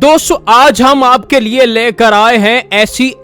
दोस्तों आज हम आपके लिए लेकर आए हैं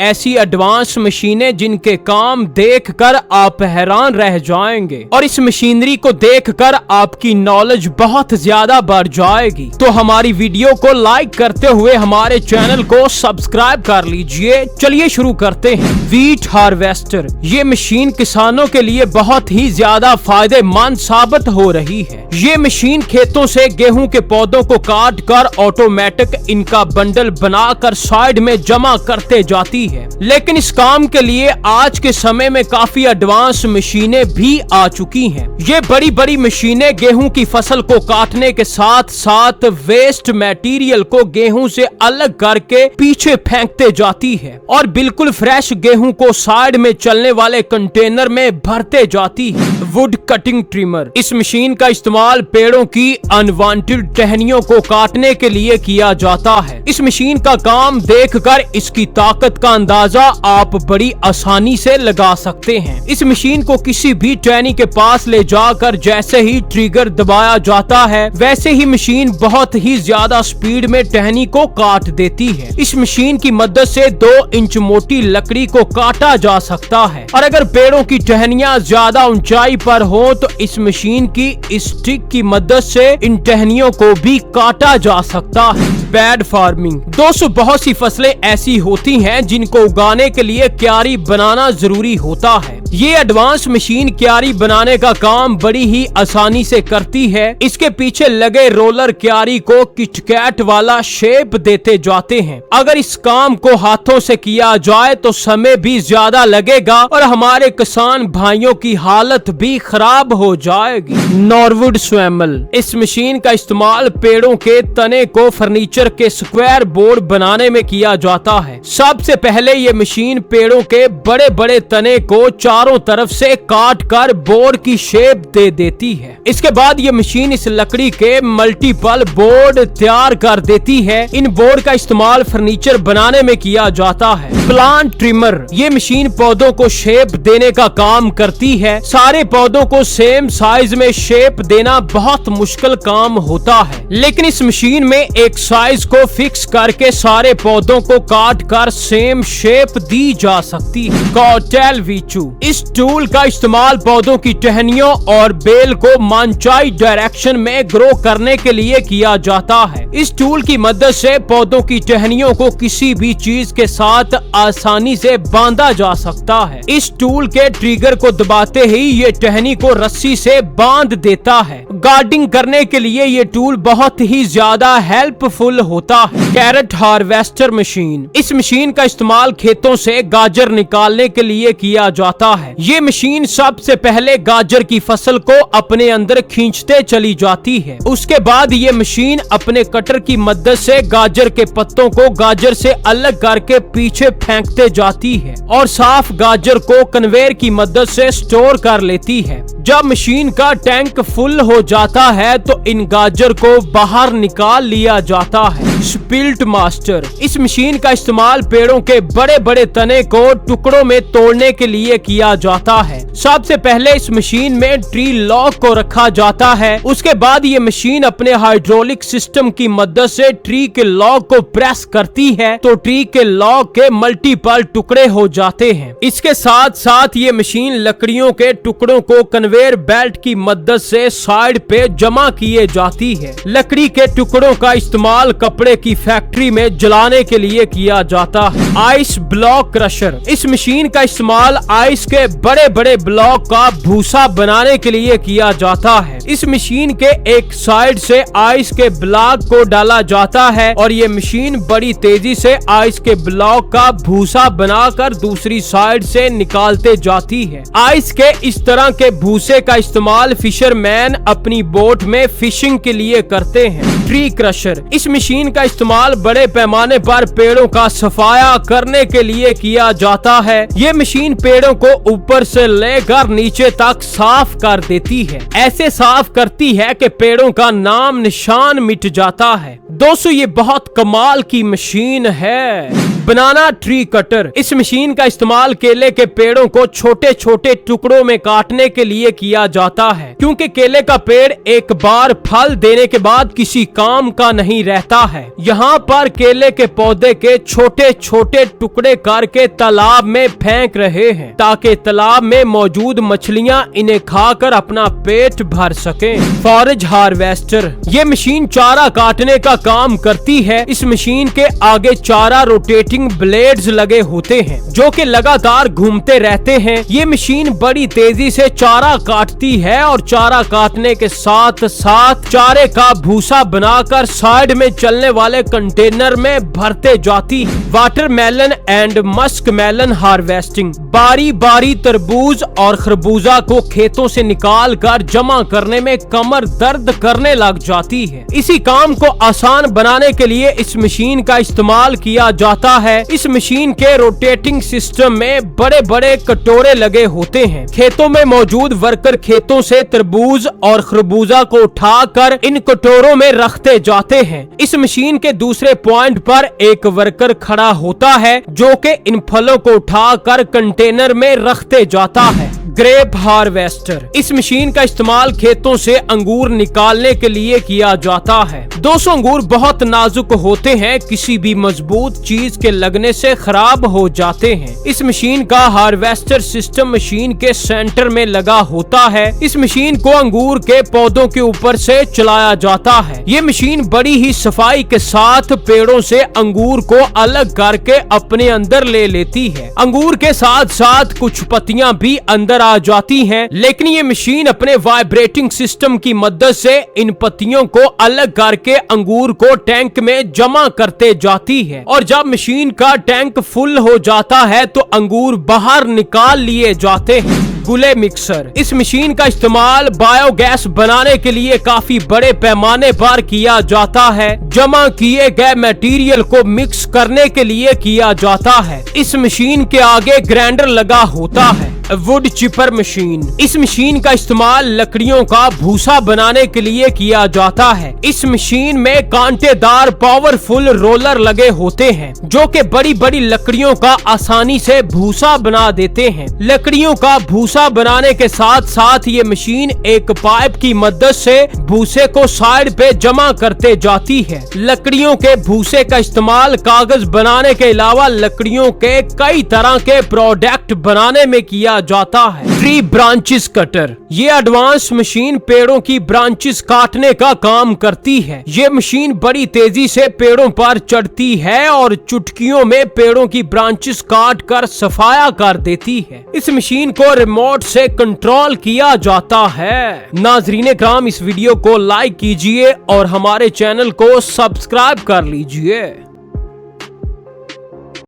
ऐसी एडवांस मशीनें जिनके काम देखकर आप हैरान रह जाएंगे और इस मशीनरी को देखकर आपकी नॉलेज बहुत ज्यादा बढ़ जाएगी। तो हमारी वीडियो को लाइक करते हुए हमारे चैनल को सब्सक्राइब कर लीजिए। चलिए शुरू करते हैं। व्हीट हार्वेस्टर, ये मशीन किसानों के लिए बहुत ही ज्यादा फायदेमंद साबित हो रही है। ये मशीन खेतों से गेहूं के पौधों को काट कर ऑटोमेटिक इनका बंडल बनाकर साइड में जमा करते जाती है। लेकिन इस काम के लिए आज के समय में काफी एडवांस मशीनें भी आ चुकी हैं। ये बड़ी बड़ी मशीनें गेहूं की फसल को काटने के साथ साथ वेस्ट मटेरियल को गेहूं से अलग करके पीछे फेंकते जाती है और बिल्कुल फ्रेश गेहूं को साइड में चलने वाले कंटेनर में भरते जाती है। वुड कटिंग ट्रिमर, इस मशीन का इस्तेमाल पेड़ों की अनवांटेड टहनियों को काटने के लिए किया जाता है। इस मशीन का काम देखकर इसकी ताकत का अंदाजा आप बड़ी आसानी से लगा सकते हैं। इस मशीन को किसी भी टहनी के पास ले जाकर जैसे ही ट्रिगर दबाया जाता है वैसे ही मशीन बहुत ही ज्यादा स्पीड में टहनी को काट देती है। इस मशीन की मदद से 2 इंच मोटी लकड़ी को काटा जा सकता है और अगर पेड़ों की टहनियां ज्यादा ऊंचाई पर हो तो इस मशीन की स्टिक की मदद से इन टहनियों को भी काटा जा सकता है। बैड फार्मिंग, दोस्तों बहुत सी फसलें ऐसी होती हैं जिनको उगाने के लिए क्यारी बनाना जरूरी होता है। ये एडवांस मशीन क्यारी बनाने का काम बड़ी ही आसानी से करती है। इसके पीछे लगे रोलर क्यारी को किटकैट वाला शेप देते जाते हैं। अगर इस काम को हाथों से किया जाए तो समय भी ज्यादा लगेगा और हमारे किसान भाइयों की हालत भी खराब हो जाएगी। नॉर्वुड स्वैमल, इस मशीन का इस्तेमाल पेड़ों के तने को फर्नीचर के स्क्वायर बोर्ड बनाने में किया जाता है। सबसे पहले ये मशीन पेड़ों के बड़े बड़े तने को चारों तरफ से काट कर बोर्ड की शेप दे देती है। इसके बाद ये मशीन इस लकड़ी के मल्टीपल बोर्ड तैयार कर देती है। इन बोर्ड का इस्तेमाल फर्नीचर बनाने में किया जाता है। प्लांट ट्रिमर, ये मशीन पौधों को शेप देने का काम करती है। सारे पौधों को सेम साइज में शेप देना बहुत मुश्किल काम होता है, लेकिन इस मशीन में एक साइज को फिक्स करके सारे पौधों को काट कर सेम शेप दी जा सकती है। कॉटेल वीचू, इस टूल का इस्तेमाल पौधों की टहनियों और बेल को मनचाही डायरेक्शन में ग्रो करने के लिए किया जाता है। इस टूल की मदद से पौधों की टहनियों को किसी भी चीज के साथ आसानी से बांधा जा सकता है। इस टूल के ट्रिगर को दबाते ही ये टहनी को रस्सी से बांध देता है। गार्डनिंग करने के लिए ये टूल बहुत ही ज्यादा हेल्पफुल होता है। कैरेट हार्वेस्टर मशीन, इस मशीन का इस्तेमाल खेतों से गाजर निकालने के लिए किया जाता है। ये मशीन सबसे पहले गाजर की फसल को अपने अंदर खींचते चली जाती है। उसके बाद ये मशीन अपने कटर की मदद से गाजर के पत्तों को गाजर से अलग करके पीछे फेंकते जाती है और साफ गाजर को कन्वेयर की मदद से स्टोर कर लेती है। जब मशीन का टैंक फुल हो जाता है तो इन गाजर को बाहर निकाल लिया जाता है। स्पिल्ट मास्टर, इस मशीन का इस्तेमाल पेड़ों के बड़े बड़े तने को टुकड़ों में तोड़ने के लिए किया जाता है। सबसे पहले इस मशीन में ट्री लॉक को रखा जाता है। उसके बाद ये मशीन अपने हाइड्रोलिक सिस्टम की मदद से ट्री के लॉक को प्रेस करती है तो ट्री के लॉक के मल्टीपल टुकड़े हो जाते हैं। इसके साथ साथ ये मशीन लकड़ियों के टुकड़ों को कन्वेयर बेल्ट की मदद से साइड पे जमा किए जाती है। लकड़ी के टुकड़ों का इस्तेमाल कपड़े की फैक्ट्री में जलाने के लिए किया जाता है। आइस ब्लॉक क्रशर, इस मशीन का इस्तेमाल आइस के बड़े बड़े ब्लॉक का भूसा बनाने के लिए किया जाता है। इस मशीन के एक साइड से आइस के ब्लॉक को डाला जाता है और ये मशीन बड़ी तेजी से आइस के ब्लॉक का भूसा बनाकर दूसरी साइड से निकालते जाती है। आइस के इस तरह के भूसे का इस्तेमाल फिशरमैन अपनी बोट में फिशिंग के लिए करते हैं। ट्री क्रशर, इस मशीन का इस्तेमाल बड़े पैमाने पर पेड़ों का सफाया करने के लिए किया जाता है। ये मशीन पेड़ों को ऊपर से लेकर नीचे तक साफ कर देती है। ऐसे साफ करती है कि पेड़ों का नाम निशान मिट जाता है। दोस्तों ये बहुत कमाल की मशीन है। बनाना ट्री कटर, इस मशीन का इस्तेमाल केले के पेड़ों को छोटे छोटे टुकड़ों में काटने के लिए किया जाता है, क्योंकि केले का पेड़ एक बार फल देने के बाद किसी काम का नहीं रहता है। यहाँ पर केले के पौधे के छोटे छोटे टुकड़े करके तालाब में फेंक रहे हैं ताकि तालाब में मौजूद मछलियाँ इन्हें खाकर अपना पेट भर सकें। फॉरेज हार्वेस्टर, ये मशीन चारा काटने का काम करती है। इस मशीन के आगे चारा रोटेटिंग ब्लेड्स लगे होते हैं जो कि लगातार घूमते रहते हैं। ये मशीन बड़ी तेजी से चारा काटती है और चारा काटने के साथ साथ चारे का भूसा बनाकर साइड में चलने वाले कंटेनर में भरते जाती है। Watermelon and musk melon harvesting, बारी बारी तरबूज और खरबूजा को खेतों से निकाल कर जमा करने में कमर दर्द करने लग जाती है। इसी काम को आसान बनाने के लिए इस मशीन का इस्तेमाल किया जाता है। इस मशीन के रोटेटिंग सिस्टम में बड़े बड़े कटोरे लगे होते हैं। खेतों में मौजूद वर्कर खेतों से तरबूज और खरबूजा को उठाकर इन कटोरों में रखते जाते हैं। इस मशीन के दूसरे पॉइंट पर एक वर्कर खड़ा होता है जो कि इन फलों को उठाकर कंटेनर में रखते जाता है। ग्रेप हार्वेस्टर, इस मशीन का इस्तेमाल खेतों से अंगूर निकालने के लिए किया जाता है। 200 अंगूर बहुत नाजुक होते हैं, किसी भी मजबूत चीज के लगने से खराब हो जाते हैं। इस मशीन का हार्वेस्टर सिस्टम मशीन के सेंटर में लगा होता है। इस मशीन को अंगूर के पौधों के ऊपर से चलाया जाता है। ये मशीन बड़ी ही सफाई के साथ पेड़ों से अंगूर को अलग करके अपने अंदर ले लेती है। अंगूर के साथ साथ कुछ पत्तियां भी अंदर आ जाती हैं, लेकिन ये मशीन अपने वाइब्रेटिंग सिस्टम की मदद से इन पत्तियों को अलग करके अंगूर को टैंक में जमा करते जाती है। और जब मशीन का टैंक फुल हो जाता है तो अंगूर बाहर निकाल लिए जाते हैं। गुले मिक्सर, इस मशीन का इस्तेमाल बायोगैस बनाने के लिए काफी बड़े पैमाने पर किया जाता है। जमा किए गए मटेरियल को मिक्स करने के लिए किया जाता है। इस मशीन के आगे ग्राइंडर लगा होता है। वुड चिपर मशीन, इस मशीन का इस्तेमाल लकड़ियों का भूसा बनाने के लिए किया जाता है। इस मशीन में कांटेदार पावरफुल रोलर लगे होते हैं जो कि बड़ी बड़ी लकड़ियों का आसानी से भूसा बना देते हैं। लकड़ियों का भूसा बनाने के साथ साथ ये मशीन एक पाइप की मदद से भूसे को साइड पे जमा करते जाती है। लकड़ियों के भूसे का इस्तेमाल कागज बनाने के अलावा लकड़ियों के कई तरह के प्रोडक्ट बनाने में किया जाता है। ट्री ब्रांचेस कटर, ये एडवांस मशीन पेड़ों की ब्रांचेस काटने का काम करती है। ये मशीन बड़ी तेजी से पेड़ों पर चढ़ती है और चुटकियों में पेड़ों की ब्रांचेस काट कर सफाया कर देती है। इस मशीन को रिमोट से कंट्रोल किया जाता है। नाजरीन किराम, इस वीडियो को लाइक कीजिए और हमारे चैनल को सब्सक्राइब कर लीजिए।